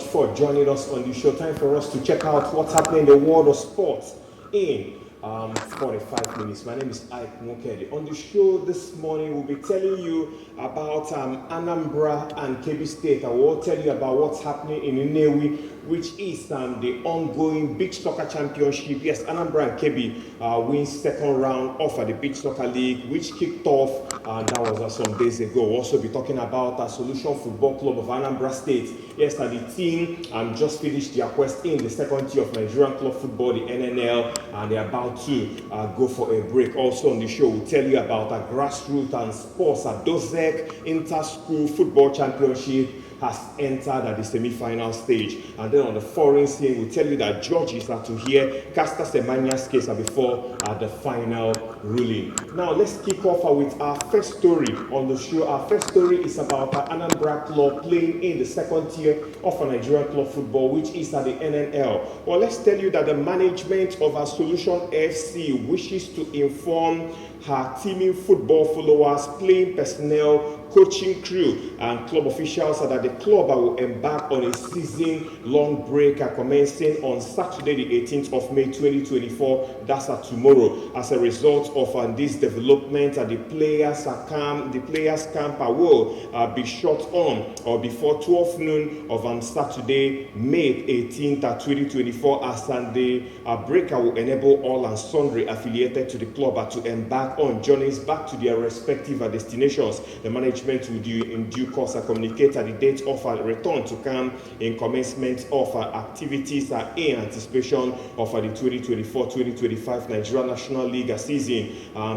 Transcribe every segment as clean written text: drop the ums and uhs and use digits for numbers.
For joining us on the show. Time for us to check out what's happening in the world of sports in 45 minutes. My name is Ike Mokedi. On the show this morning, we'll be telling you about Anambra and Kebbi State. I will tell you about what's happening in Nnewi, which is the ongoing beach soccer championship. Yes, Anambra and Kebbi win second round of the beach soccer league, which kicked off that was some days ago. We'll also be talking about Solution Football Club of Anambra State. Yes, the team just finished their quest in the second tier of Nigerian club football, the NNL, and they're about to go for a break. Also on the show, we'll tell you about a grassroots and sports at Dozek Inter-School Football Championship has entered at the semi-final stage. And then on the foreign scene, we'll tell you that judges are to hear Castor Semania's case before the final ruling. Now, let's kick off with our first story on the show. Our first story is about Anambra Club playing in the second tier of Nigerian club football, which is at the NNL. Well, let's tell you that the management of our Solution FC wishes to inform her teaming football followers, playing personnel, coaching crew, and club officials that the club will embark on a season-long break commencing on Saturday, the 18th of May 2024. That's tomorrow. As a result of this development, the players' camp will be shut on or before 12 noon of Saturday, May 18th, 2024, as the break will enable all and sundry affiliated to the club to embark on journeys back to their respective destinations. The management will in due course communicate the date of return to camp in commencement of activities in anticipation of the 2024-2025 Nigeria National League season.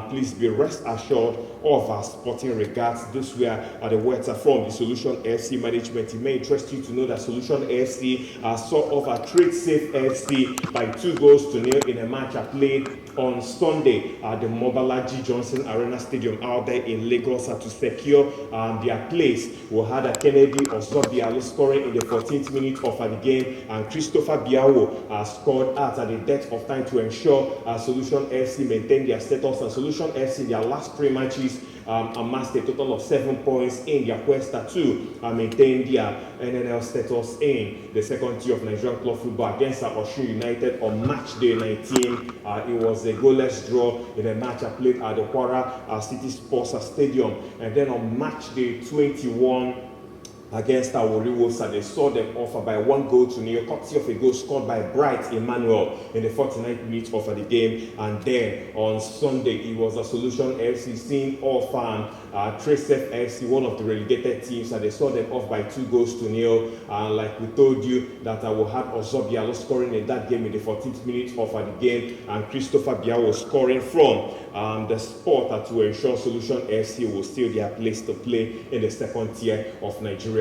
Please be rest assured of our sporting regards. Those were the words from the Solution FC management. It may interest you to know that Solution FC saw off Trade Safe FC by 2-0 in a match played on Sunday at the Mobalaji Johnson Arena Stadium out there in Lagos to secure their place. We had Kennedy Ozobialo scoring in the 14th minute of the game, and Christopher Biawo scored at the death of time to ensure Solution FC maintained their status. And Solution FC in their last 3 matches amassed a total of 7 points in their quest to maintain their NNL status in the second tier of Nigerian club football against Osun United on match day 19. It was a goalless draw in a match played at the Kwara City Sports Stadium. And then on match day 21, against our Wolves, they saw them off by 1-0, courtesy of a goal scored by Bright Emmanuel in the 49th minute of the game. And then on Sunday, it was a Solution FC seeing off Tracef FC, one of the relegated teams, and they saw them off by 2-0. And like we told you, that I will have Ozobialo scoring in that game in the 14th minute of the game, and Christopher Biawo scoring from the spot to ensure Solution FC will steal their place to play in the second tier of Nigeria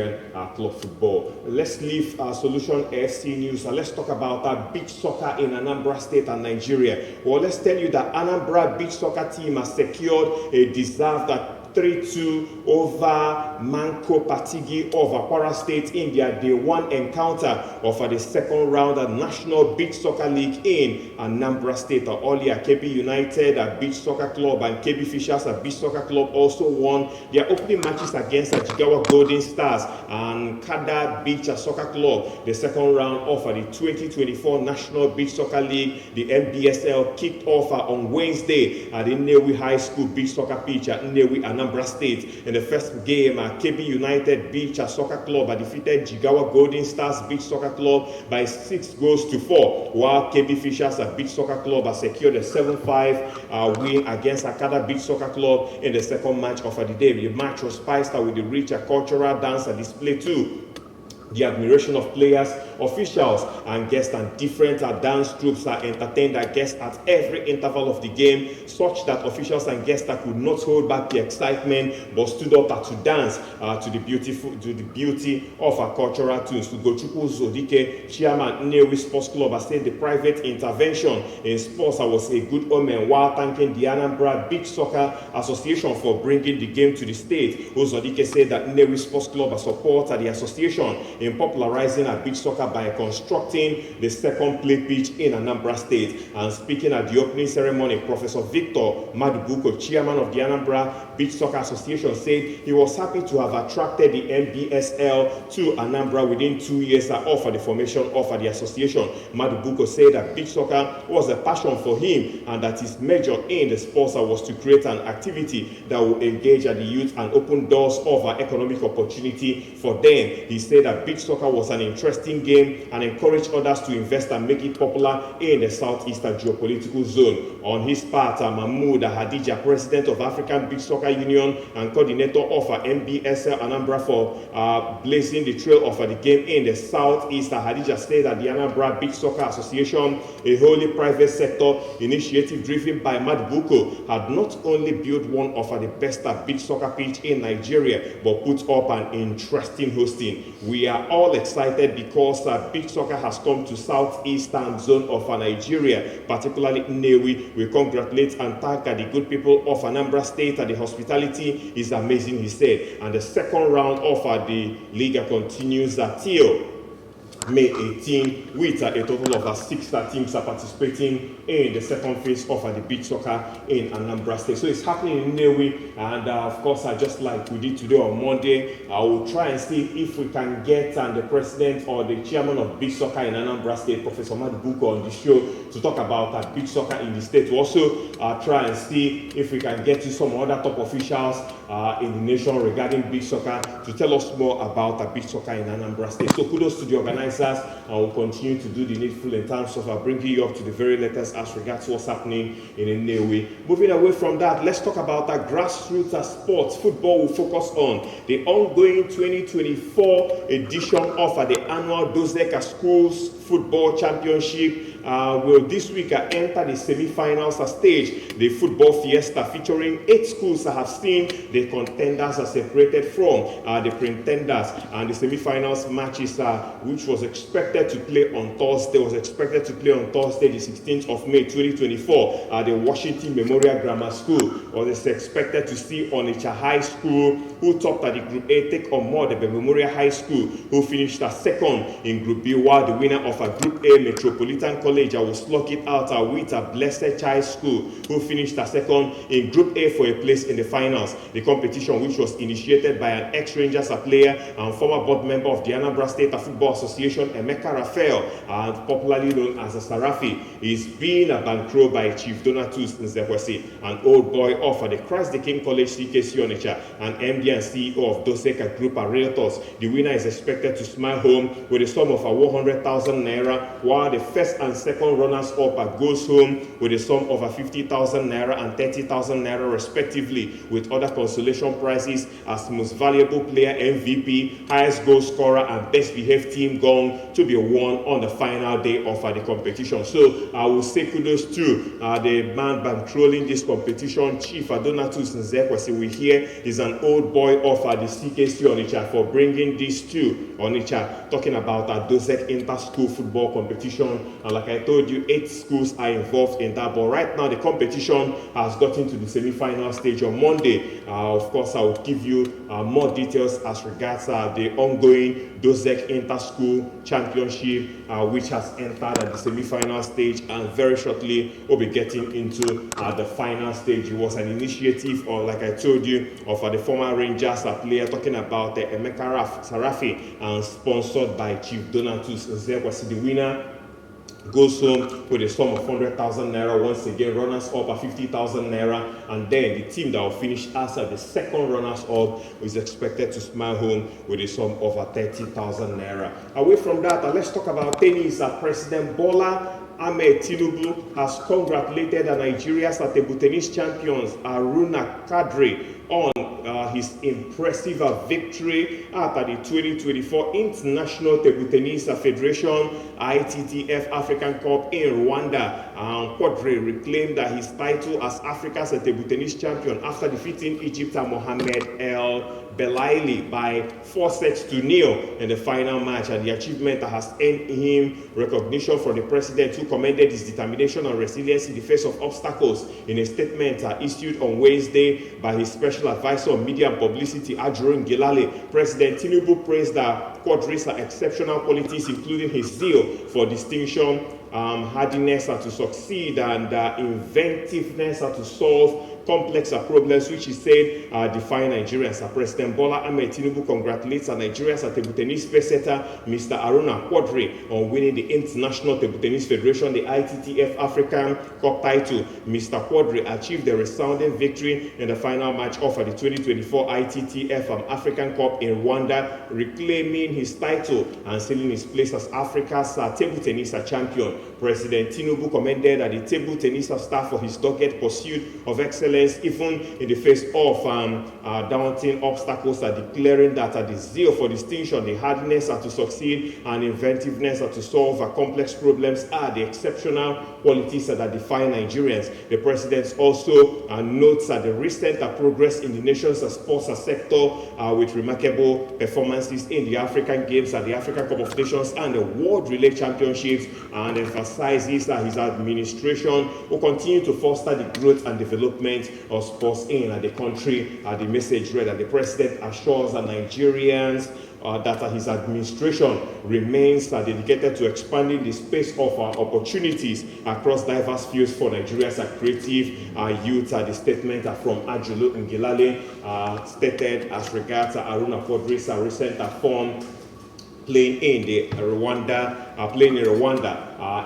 club football. Let's leave Solution FC news and let's talk about beach soccer in Anambra State and Nigeria. Well, let's tell you that Anambra beach soccer team has secured a deserved 3-2 over Manko Patigi of Kwara State in their day one encounter of the second round of National Beach Soccer League in Anambra State. Earlier, Kebbi United Beach Soccer Club and Kebbi Fishers Beach Soccer Club also won their opening matches against Jigawa Golden Stars and Kada Beach Soccer Club. The second round of the 2024 National Beach Soccer League, the NBSL, kicked off on Wednesday at the Nnewi High School Beach Soccer pitch at Nnewi, Anambra State. In the first game, Kebbi United Beach Soccer Club defeated Jigawa Golden Stars Beach Soccer Club by 6-4, while Kebbi Fishers Beach Soccer Club secured a 7-5 win against Akada Beach Soccer Club in the second match of the day. The match was spiced with the rich cultural dance display too. The admiration of players, officials, and guests, and different dance troupes are entertained guests at every interval of the game, such that officials and guests could not hold back the excitement but stood up to dance to the beauty of our cultural tunes. Ugochukwu Zodike, chairman Nnewi Sports Club, said the private intervention in sports was a good omen, while thanking the Anambra Beach Soccer Association for bringing the game to the state. Zodike said that Nnewi Sports Club supports the association in popularizing our beach soccer by constructing the second play pitch in Anambra State. And speaking at the opening ceremony, Professor Victor Madubuko, chairman of the Anambra Beach Soccer Association, said he was happy to have attracted the NBSL to Anambra within 2 years after the formation of the association. Madubuko said that beach soccer was a passion for him and that his major in the sports was to create an activity that will engage the youth and open doors of economic opportunity for them. He said that beach soccer was an interesting game and encouraged others to invest and make it popular in the southeastern geopolitical zone. On his part, Mahmoud Hadija, president of African Beach Soccer Union and coordinator of NBSL Anambra for blazing the trail of the game in the southeast, Hadija said that the Anambra Beach Soccer Association, a wholly private sector initiative driven by Madubuko, had not only built one of the best beach soccer pitch in Nigeria, but put up an interesting hosting. We are all excited because beach soccer has come to southeastern zone of Nigeria, particularly Nnewi. We congratulate and thank the good people of Anambra State. The hospitality is amazing, he said. And the second round of the league continues till May 18, with a total of 6 teams are participating in the second phase of the beach soccer in Anambra State. So it's happening in Nnewi, and of course, just like we did today on Monday, I will try and see if we can get the president or the chairman of beach soccer in Anambra State, Professor Madubuko, on the show to talk about beach soccer in the state. We'll also try and see if we can get to some other top officials in the nation regarding beach soccer to tell us more about beach soccer in Anambra State. So kudos to the organizers, and we'll continue to do the needful in terms of bringing you up to the very latest as regards what's happening in Nnewi. Moving away from that, let's talk about grassroots sports. Football will focus on the ongoing 2024 edition of the annual Dozeka Schools Football Championship. Will this week enter the semi-finals stage. The football fiesta featuring 8 schools have seen the contenders are separated from the pretenders, and the semi-finals matches which was expected to play on Thursday, the 16th of May 2024 the Washington Memorial Grammar School was expected to see Onitsha High School, who topped the Group A, take on more the Memorial High School, who finished second in Group B, while the winner of Group A, Metropolitan College, will slug it out with Blessed Child School, who finished second in Group A for a place in the finals. The competition, which was initiated by an ex-Rangers player and former board member of the Anambra State Football Association, Emeka Raphael, and popularly known as Sarafi, is being bankrolled by Chief Donatus Nzekwesi, an old boy of the Christ the King College CKC Onitsha and MD and CEO of Doseka Group Realtors. The winner is expected to smile home with a sum of 100,000 naira, while the first and second runners-up goes home with a sum of 50,000 naira and 30,000 naira respectively, with other consolation prizes as most valuable player, MVP, highest goal scorer, and best behaved team gong to be won on the final day of the competition. So I will say kudos to the man bankrolling this competition, Chief Donatus Nzekwesi. We hear is an old boy of the CKC Onitsha for bringing this to Onitsha, talking about Dozek Inter-School Football Competition. And like I told you, 8 schools are involved in that, but right now the competition has gotten to the semi-final stage on Monday. Of course, I will give you more details as regards the ongoing Dozek Inter-School Championship, which has entered at the semi-final stage, and very shortly we'll be getting into the final stage. It was an initiative, or like I told you, of the former Rangers player, talking about Emeka Sarafi, and sponsored by Chief Donatus Nzekwesi. The winner goes home with a sum of 100,000 naira. Once again, runners up 50,000 naira, and then the team that will finish as the second runners up is expected to smile home with a sum of 30,000 naira. Away from that, let's talk about tennis. President Bola Ahmed Tinubu has congratulated Nigeria's table tennis champions Aruna Kadri on his impressive victory at the 2024 International Table Tennis Federation ITTF African Cup in Rwanda. Quadri reclaimed his title as Africa's table tennis champion after defeating Egypt's Mohamed El Belaili by 4-0 in the final match, and the achievement has earned him recognition from the president, who commended his determination and resilience in the face of obstacles. In a statement issued on Wednesday by his special advisor on media and publicity, Ajuru Ngilale, President Tinubu praised Quadri's exceptional qualities, including his zeal for distinction, hardiness to succeed, and inventiveness to solve complex problems, which he said define Nigerians. President Bola Ahmed Tinubu congratulates Nigeria's table tennis pace setter, Mr. Aruna Quadri, on winning the International Table Tennis Federation, the ITTF African Cup title. Mr. Quadri achieved a resounding victory in the final match of the 2024 ITTF African Cup in Rwanda, reclaiming his title and sealing his place as Africa's table tennis champion. President Tinubu commended the table tennis staff for his dogged pursuit of excellence, even in the face of daunting obstacles, declaring that the zeal for distinction, the hardiness to succeed, and inventiveness to solve complex problems are the exceptional qualities that define Nigerians. The president also notes the recent progress in the nation's sports sector with remarkable performances in the African Games, the African Cup of Nations, and the World Relay Championships, and emphasizes his administration will continue to foster the growth and development of sports in the country. The message read that the president assures Nigerians that his administration remains dedicated to expanding the space of opportunities across diverse fields for Nigeria's creative youth. The statement from Ajulu Ngilale stated as regards Aruna Quadri's recent form playing in Rwanda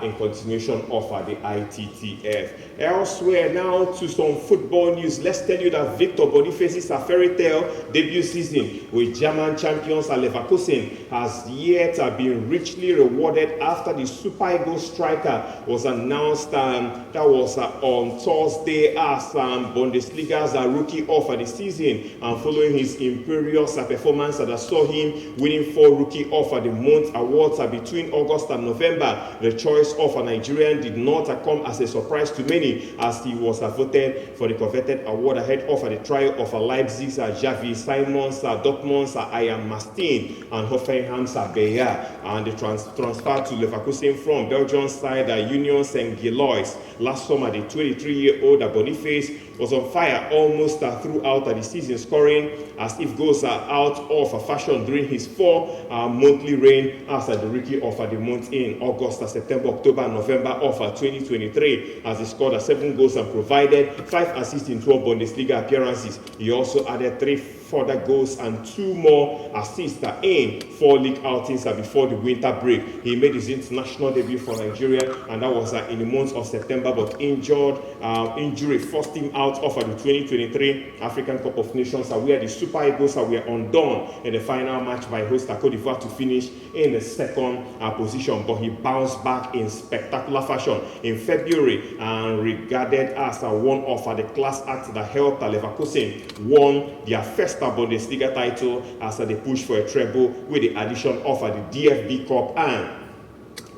in continuation of the ITTF. Elsewhere, now to some football news. Let's tell you that Victor Boniface's fairy tale debut season with German champions Leverkusen has yet been richly rewarded after the Super Eagles striker was announced that was on Thursday as Bundesliga's rookie of the season, and following his imperious performance that saw him winning 4 Rookie of the Month awards between August and November. The choice of a Nigerian did not come as a surprise to many, as he was voted for the coveted award ahead of the trial of Leipzig's Xavi Simons, Dortmund's Ian Mastin, and Hoffenheim's Bayer, and the transfer to Leverkusen from Belgium's side Union Saint-Gilloise. Last summer, the 23-year-old Boniface was on fire almost throughout the season, scoring as if goals are out of fashion during his 4-monthly reign as the Rookie of the Month in August, September, October, November of 2023, as he scored 7 goals and provided 5 assists in 12 Bundesliga appearances. He also added 3 further goals and 2 more assists in 4 league outings before the winter break. He made his international debut for Nigeria, and that was in the month of September, but injury forced him out of the 2023 African Cup of Nations, where the Super Eagles were undone in the final match by host Côte d'Ivoire to finish in the 2nd position, but he bounced back in spectacular fashion in February and regarded as one of the class acts that helped Leverkusen won their first Bundesliga title as they push for a treble with the addition of the DFB Cup and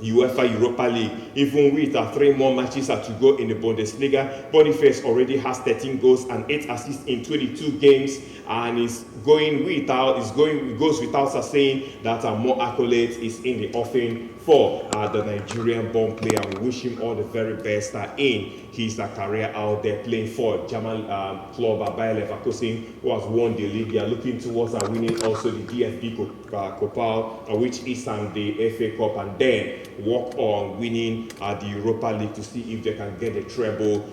UEFA Europa League. Even with 3 more matches to go in the Bundesliga, Boniface already has 13 goals and 8 assists in 22 games, and goes without saying that more accolades is in the offing for the Nigerian-born player. We wish him all the very best in his career out there playing for German club Bayer Leverkusen, who has won the league. They are looking towards winning also the DFB Cup, which is the FA Cup, and then work on winning the Europa League to see if they can get a treble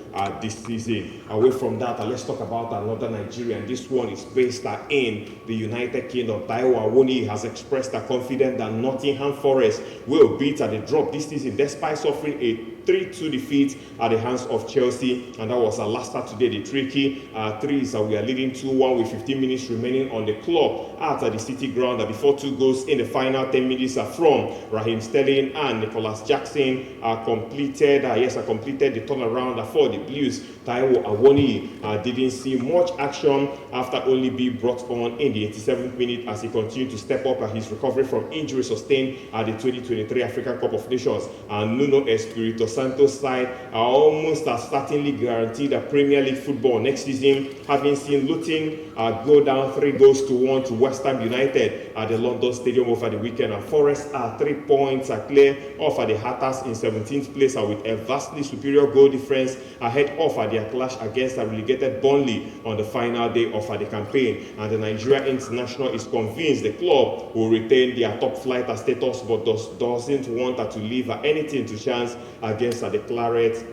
this season. Away from that, let's talk about another Nigerian. This one is based in the United Kingdom. Taiwo Awoniyi has expressed confidence that Nottingham Forest will beat the drop this season, despite suffering a 3-2 defeat at the hands of Chelsea, and that was last Saturday. The tricky threes we are leading 2-1 with 15 minutes remaining on the clock at the City Ground before before 2 goals in the final 10 minutes from Raheem Sterling and Nicholas Jackson completed the turnaround for the Blues. Taiwo Awoniyi didn't see much action after only being brought on in the 87th minute as he continued to step up his recovery from injury sustained at the 2023 African Cup of Nations. And Nuno Espirito Santo's side are almost certainly guaranteed a Premier League football next season, having seen Luton go down 3-1 to West Ham United at the London Stadium over the weekend. And Forest are 3 points clear of the Hatters in 17th place with a vastly superior goal difference ahead of their clash against a relegated Burnley on the final day of the campaign. And the Nigeria International is convinced the club will retain their top flight status, but doesn't want to leave anything to chance against the Claret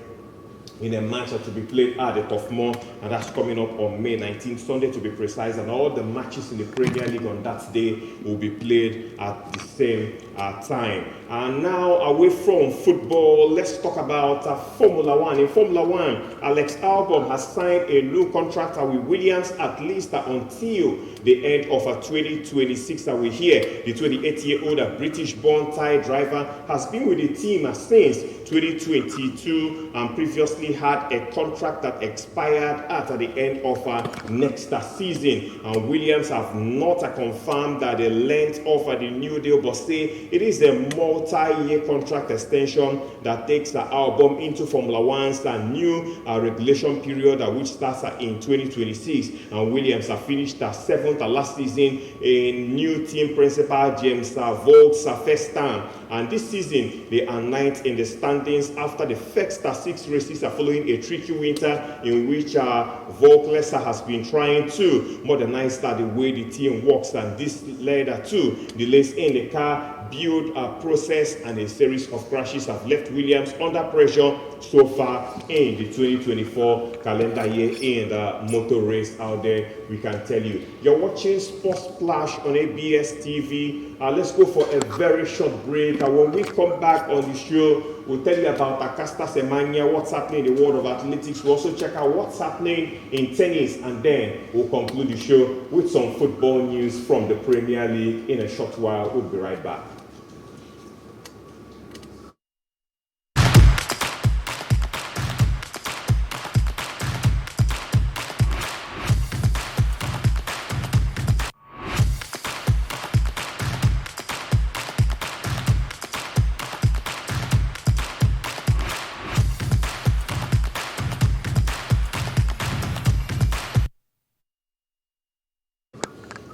in a match to be played at the Turf Moor, and that's coming up on May 19th, Sunday to be precise. And all the matches in the Premier League on that day will be played at the same time. And now, away from football, let's talk about Formula One. In Formula One, Alex Albon has signed a new contract with Williams at least until the end of 2026. We hear the 28-year-old British-born Thai driver has been with the team since 2022 and previously had a contract that expired at the end of next season. And Williams have not confirmed that the length of the new deal, but say it is a multi-year contract extension that takes Albon into Formula One's new regulation period, which starts in 2026. And Williams have finished 7th last season in new team principal James Vogt's first time. And this season, they are 9th in the standings after the first 6 races following a tricky winter in which Vogt has been trying to modernize the way the team works. And this led to delays in the car build process, and a series of crashes have left Williams under pressure so far in the 2024 calendar year in the motor race out there. We can tell you, you're watching Sports Splash on ABS TV. Let's go for a very short break. When we come back on the show, we'll tell you about Caster Semenya, what's happening in the world of athletics. We'll also check out what's happening in tennis, and then we'll conclude the show with some football news from the Premier League in a short while. We'll be right back.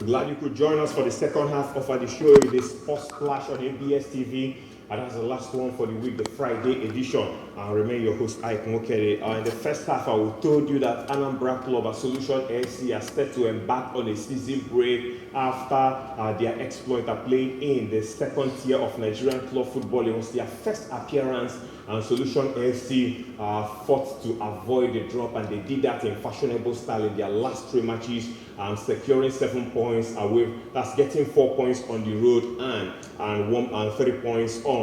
Glad you could join us for the second half of the show. It is Sports Splash on ABS TV. And that's the last one for the week, the Friday edition. I remain your host, Ike Mokere. In the first half, I told you that Anambra Club Solution FC has set to embark on a season break after their exploit playing in the second tier of Nigerian club football. It was their first appearance, and Solution FC fought to avoid the drop, and they did that in fashionable style in their last 3 matches, securing 7 points away. That's getting 4 points on the road and 3 points on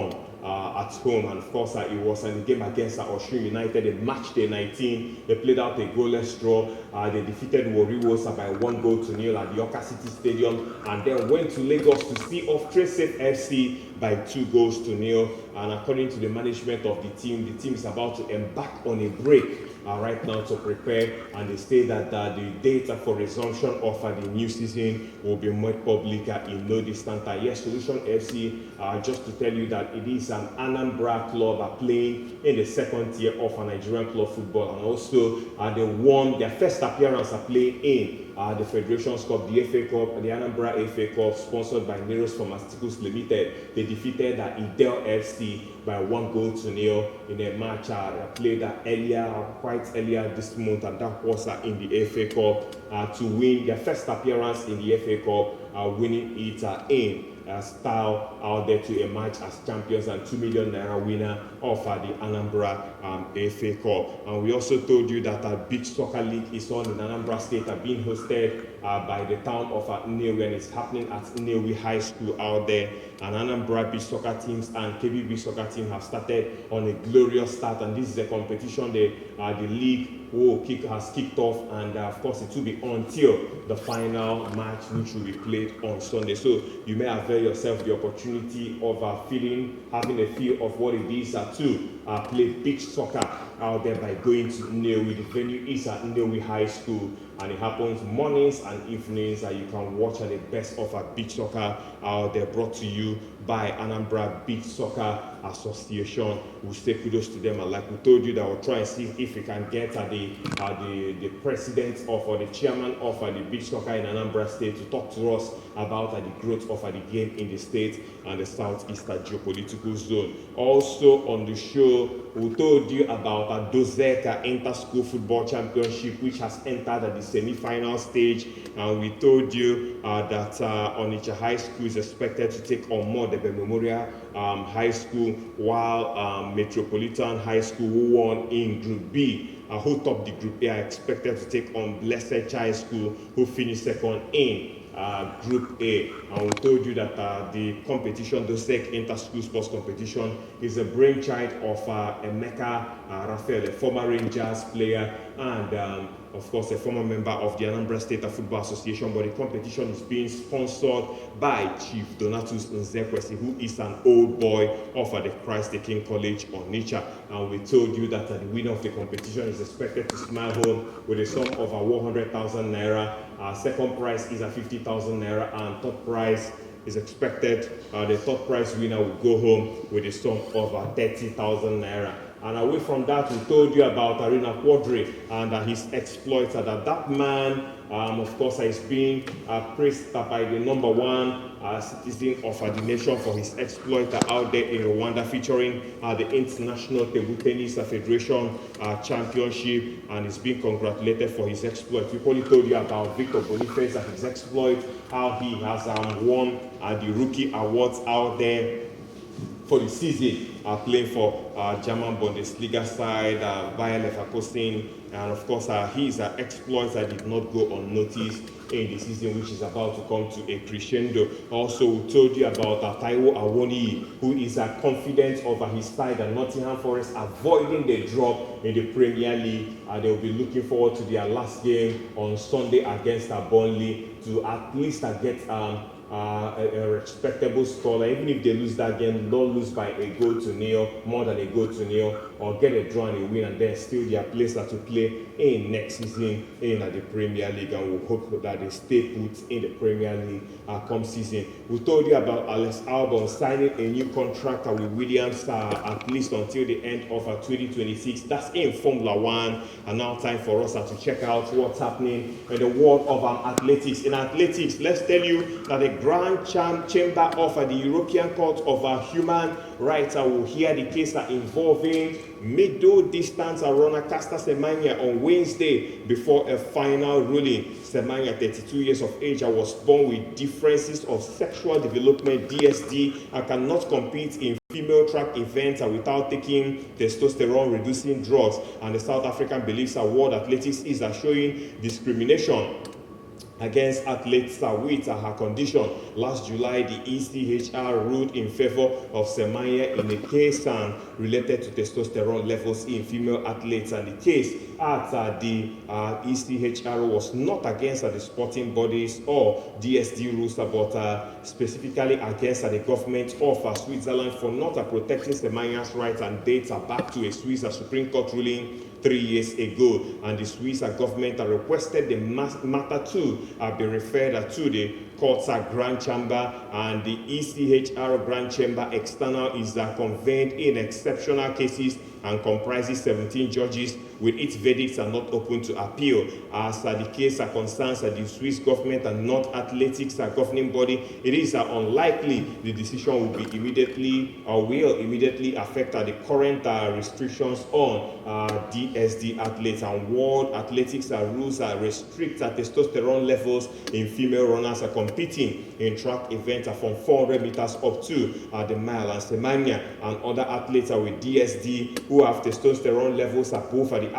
at home. And of course, it was in the game against Osun United in match day 19. They played out a goalless draw. They defeated Warriors by 1-0 at the Oka City Stadium, and then went to Lagos to see off Trace FC by 2-0. And according to the management of the team is about to embark on a break right now to prepare, and they say that the date for resumption of the new season will be made public in no distant time. Yes, Solution FC, just to tell you that it is an Anambra club playing in the second tier of Nigerian club football, and also they won their first appearance playing in the Federations Cup, the FA Cup, the Anambra FA Cup, sponsored by Neros Pharmaceuticals Limited. They defeated Idel FC by 1-0 in a match played quite earlier this month, and that was in the FA Cup to win their first appearance in the FA Cup, winning it in style out there to emerge as champions and 2 million naira winner of the Anambra FA Cup. And we also told you that Beach Soccer League is on in Anambra State, being hosted by the town of Nnewi, and it's happening at Nnewi High School out there. And Anambra Beach soccer teams and KBB soccer team have started on a glorious start, and this is a competition the league has kicked off, and of course it will be until the final match, which will be played on Sunday. So you may avail yourself the opportunity of having a feel of what it is to play beach soccer out there by going to Nnewi. The venue is at Nnewi High School, and it happens mornings and evenings. You can watch the best of beach soccer out there, brought to you by Anambra Beach Soccer Association. We say kudos to them, and like we told you, that we'll try and see if we can get the president or the chairman of the beach soccer in Anambra State to talk to us about the growth of the game in the state and the southeastern geopolitical zone. Also on the show, we told you about Dozeka Inter-School Football Championship, which has entered the semi-final stage, and we told you that Onitsha High School is expected to take on Modebe Memorial High School, while Metropolitan High School, who won in Group B, who topped the Group A, are expected to take on Blessed Child School, who finished second in Group A. And we told you that the competition, the SEC Inter-School Sports Competition, is a brainchild of Emeka Raphael, a former Rangers player, and of course a former member of the Anambra State Football Association. But the competition is being sponsored by Chief Donatus Nzekwesi, who is an old boy of the Christ the King College Onitsha. And we told you that the winner of the competition is expected to smile home with a sum of 100,000 naira. Second prize is 50,000 naira, and third prize is expected, the third prize winner will go home with a sum of 30,000 naira. And away from that, we told you about Arena Quadri and his exploits. That man, of course, is being praised by the #1 citizen of the nation for his exploit out there in Rwanda, featuring the International Table Tennis Federation Championship, and he's being congratulated for his exploit. We probably told you about Victor Boniface and his exploit, how he has won the rookie awards out there for the season, playing for German Bundesliga side, Bayer Leverkusen, and of course his exploits did not go unnoticed in the season, which is about to come to a crescendo. Also, we told you about Taiwo Awoniyi, who is confident over his side at Nottingham Forest, avoiding the drop in the Premier League. They will be looking forward to their last game on Sunday against Burnley to at least get a respectable score. Even if they lose that game, don't lose by a goal to nil, more than a goal to nil, or get a draw and a win, and then still their place to play in next season in the Premier League. And we hope that they stay put in the Premier League come season. We told you about Alex Albon signing a new contract with Williams at least until the end of 2026. That's in Formula One. And now time for us to check out what's happening in the world of athletics. In athletics, let's tell you that the Grand Chamber of the European Court of Human Rights will hear the case involving middle distance runner Caster Semenya on Wednesday before a final ruling. Semenya, 32 years of age, was born with differences of sexual development, DSD, and cannot compete in female track events without taking testosterone reducing drugs. And the South African believes World Athletics is showing discrimination against athletes with her condition. Last July, the ECHR ruled in favor of Semenya in a case related to testosterone levels in female athletes, and the case at the ECHR was not against the sporting bodies or DSD rules, but specifically against the government of Switzerland for not protecting Semenya's rights, and dates back to a Swiss Supreme Court ruling 3 years ago. And the Swiss government requested the matter to be referred to the court's Grand Chamber, and the ECHR Grand Chamber External is convened in exceptional cases and comprises 17 judges, with its verdicts are not open to appeal. As the case concerns the Swiss government and not athletics governing body, it is unlikely the decision will be will immediately affect the current restrictions on DSD athletes. And World Athletics rules restrict testosterone levels in female runners competing in track events from 400 meters up to the mile. And Semenya and other athletes with DSD who have testosterone levels above the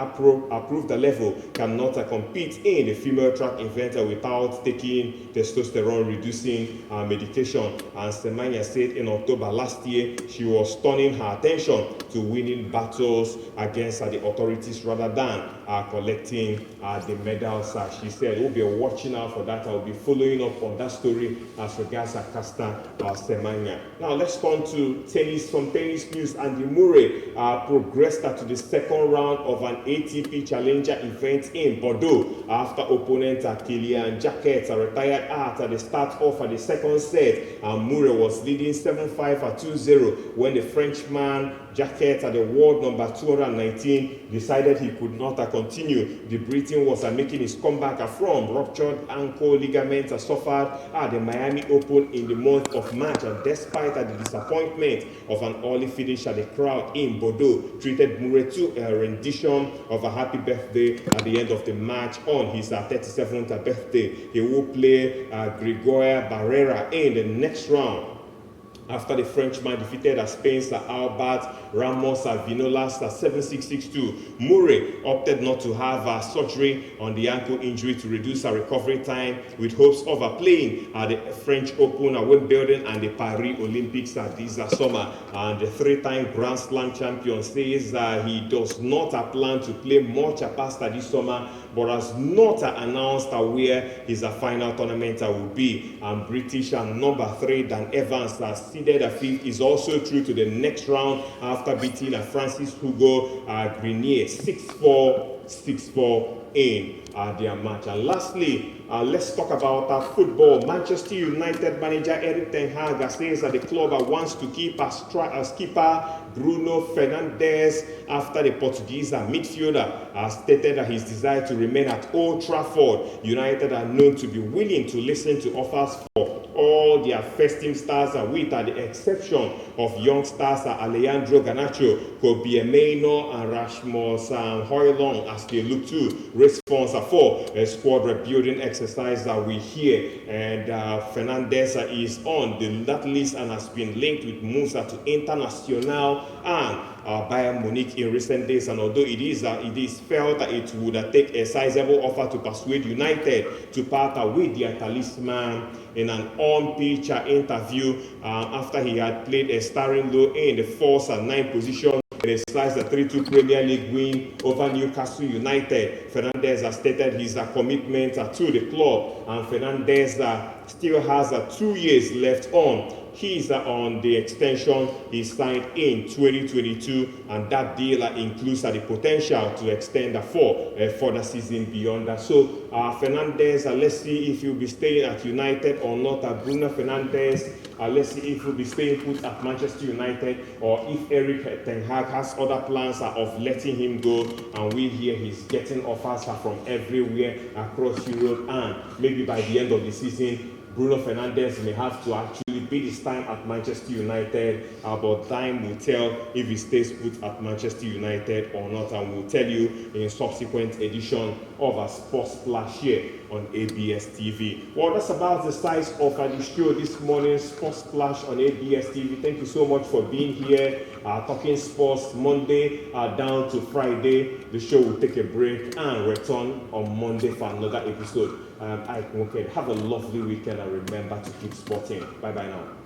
approved level cannot compete in the female track event without taking testosterone reducing medication. And Semenya said in October last year she was turning her attention to winning battles against the authorities rather than collecting the medals. She said we'll be watching out for that. I'll be following up on that story as regards Caster Semenya. Now let's turn to tennis. Some tennis news. Andy Murray progressed to the second round of an ATP Challenger event in Bordeaux after opponent Kylian Jacquet retired at the start of the second set. Murray was leading 7-5 2-0 when the Frenchman Jacquet, the world number 219, decided he could not continue. The Briton was making his comeback from ruptured ankle ligament suffered at the Miami Open in the month of March. And despite the disappointment of an early finish, the crowd in Bordeaux treated Murray to a rendition of a happy birthday at the end of the match on his 37th birthday. He will play Gregoire Barrera in the next round after the Frenchman defeated Spain's Albert Ramos Vinolas 7-6, 6-2. Murray opted not to have surgery on the ankle injury to reduce recovery time, with hopes of playing at the French Open, Wimbledon, and the Paris Olympics this summer. And the three-time Grand Slam champion says he does not plan to play much past this summer, but has not announced where his final tournament will be. British number 3 Dan Evans seeded fifth is also through to the next round after beating Francis Hugo Grenier 6-4, 6-4 in their match. And lastly, let's talk about football. Manchester United manager Erik ten Hag says that the club wants to keep skipper Bruno Fernandes after the Portuguese midfielder stated that his desire to remain at Old Trafford. United are known to be willing to listen to offers for all their first-team stars, with the exception of young stars Alejandro Garnacho, Kobe Mainoo, and Rasmus Højlund, as they look to response for a squad rebuilding exercise that we hear. And Fernandes is on that list and has been linked with moves to Internacional and Bayern Munich in recent days. And although it is felt that it would take a sizable offer to persuade United to part with their talisman, in an on-pitch interview after he had played a starring role in the 4th and 9th position in a slice 3-2 Premier League win over Newcastle United. Fernandes has stated his commitment to the club, and Fernandes still has 2 years left on. He's on the extension he signed in 2022, and that deal includes the potential to extend for a further season beyond that. So Fernandes, let's see if he'll be staying at United or not. Bruno Fernandes, let's see if he'll be staying put at Manchester United, or if Erik ten Hag has other plans of letting him go. And we hear he's getting offers from everywhere across Europe, and maybe by the end of the season Bruno Fernandes may have to actually bid his time at Manchester United, but time will tell if he stays put at Manchester United or not, and we'll tell you in subsequent edition of a Sports Splash here on ABS TV. Well, that's about the size of the show this morning, Sports Splash on ABS TV. Thank you so much for being here. Talking sports Monday down to Friday. The show will take a break and return on Monday for another episode. Ike Nwonkedi. Have a lovely weekend, and remember to keep sporting. Bye bye now.